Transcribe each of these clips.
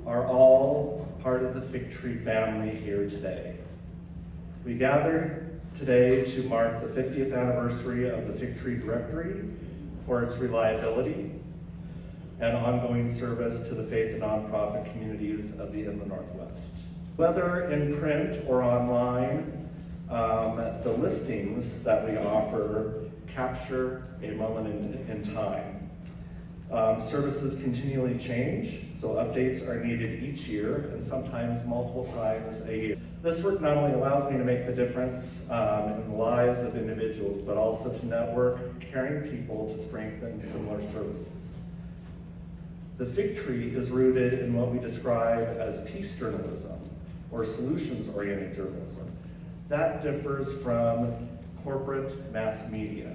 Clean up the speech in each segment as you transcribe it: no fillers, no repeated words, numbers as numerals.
are all part of the Fig Tree family here today. We gather today to mark the 50th anniversary of the Fig Tree Directory for its reliability and ongoing service to the faith and nonprofit communities of the Inland Northwest. Whether in print or online, the listings that we offer capture a moment in time. Services continually change, so updates are needed each year and sometimes multiple times a year. This work not only allows me to make the difference in the lives of individuals, but also to network caring people to strengthen similar services. The Fig Tree is rooted in what we describe as peace journalism or solutions-oriented journalism. That differs from corporate mass media.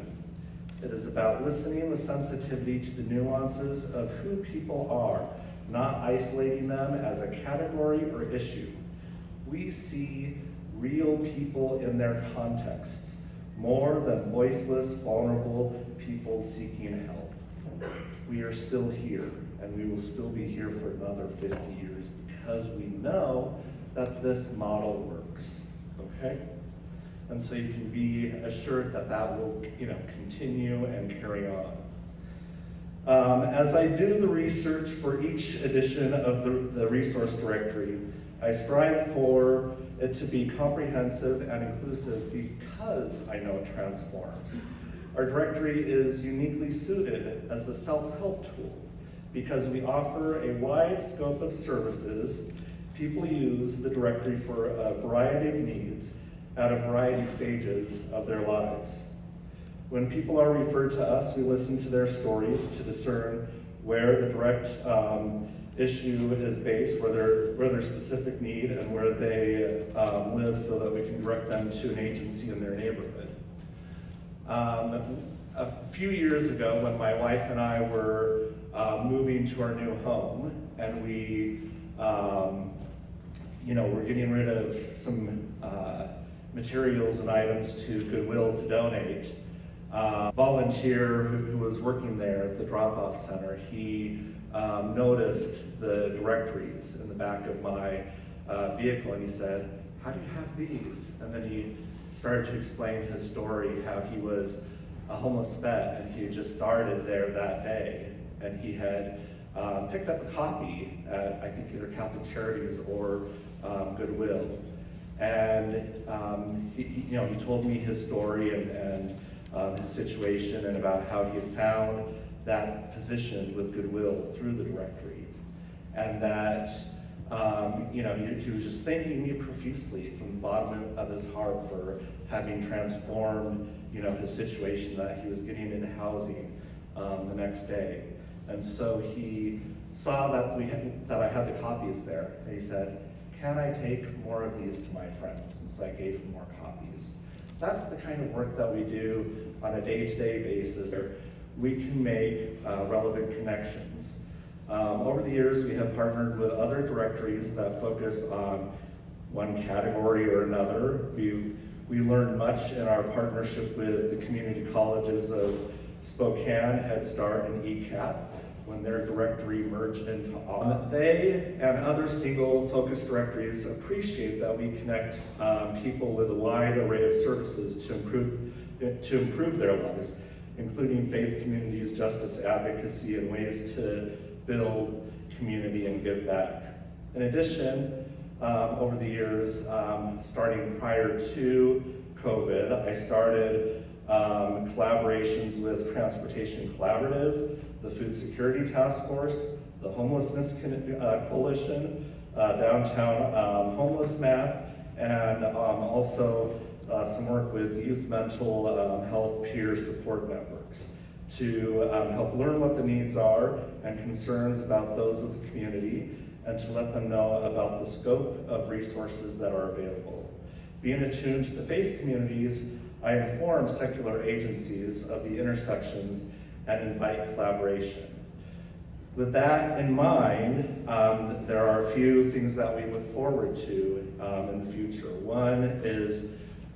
It is about listening with sensitivity to the nuances of who people are, not isolating them as a category or issue. We see real people in their contexts, more than voiceless, vulnerable people seeking help. We are still here, and we will still be here for another 50 years because we know that this model works, okay? And so you can be assured that that will, continue and carry on. As I do the research for each edition of the resource directory, I strive for it to be comprehensive and inclusive because I know it transforms. Our directory is uniquely suited as a self-help tool because we offer a wide scope of services. People use the directory for a variety of needs at a variety of stages of their lives. When people are referred to us, we listen to their stories to discern where the direct issue is based, where their specific need and where they live so that we can direct them to an agency in their neighborhood. A few years ago when my wife and I were moving to our new home and we we're getting rid of some materials and items to Goodwill to donate. A volunteer who was working there at the drop-off center, he noticed the directories in the back of my vehicle and he said, "How do you have these?" And then he started to explain his story, how he was a homeless vet and he had just started there that day. And he had picked up a copy at, I think, either Catholic Charities or Goodwill. And he told me his story and his situation and about how he had found that position with Goodwill through the directory. And that he was just thanking me profusely from the bottom of his heart for having transformed his situation, that he was getting into housing the next day. And so he saw that I had the copies there, and he said, "Can I take more of these to my friends?" And so I gave him more copies. That's the kind of work that we do on a day-to-day basis where we can make relevant connections. Over the years, we have partnered with other directories that focus on one category or another. We learned much in our partnership with the community colleges of Spokane, Head Start, and ECAP when their directory merged into all. They and other single focus directories appreciate that we connect people with a wide array of services to improve their lives, including faith communities, justice advocacy, and ways to build community and give back. In addition, over the years, starting prior to COVID, I started collaborations with Transportation Collaborative, the Food Security Task Force, the Homelessness Coalition, Downtown Homeless Map, and also some work with youth mental health peer support networks to help learn what the needs are and concerns about those of the community, and to let them know about the scope of resources that are available. Being attuned to the faith communities, I inform secular agencies of the intersections and invite collaboration. With that in mind, there are a few things that we look forward to in the future. One is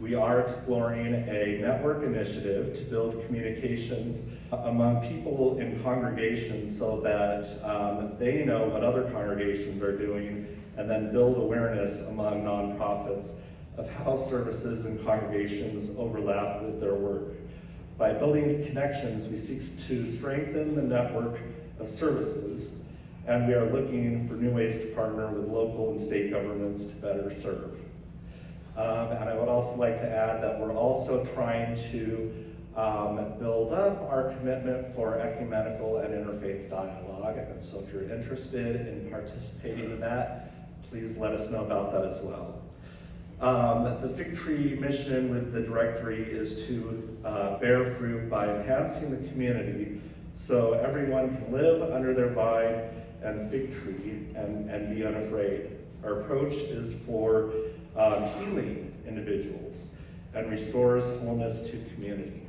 We are exploring a network initiative to build communications among people in congregations so that they know what other congregations are doing, and then build awareness among nonprofits of how services and congregations overlap with their work. By building connections, we seek to strengthen the network of services, and we are looking for new ways to partner with local and state governments to better serve. And I would also like to add that we're also trying to build up our commitment for ecumenical and interfaith dialogue. And so if you're interested in participating in that, please let us know about that as well. The Fig Tree mission with the directory is to bear fruit by enhancing the community so everyone can live under their vine and fig tree and be unafraid. Our approach is for healing individuals and restores wholeness to community.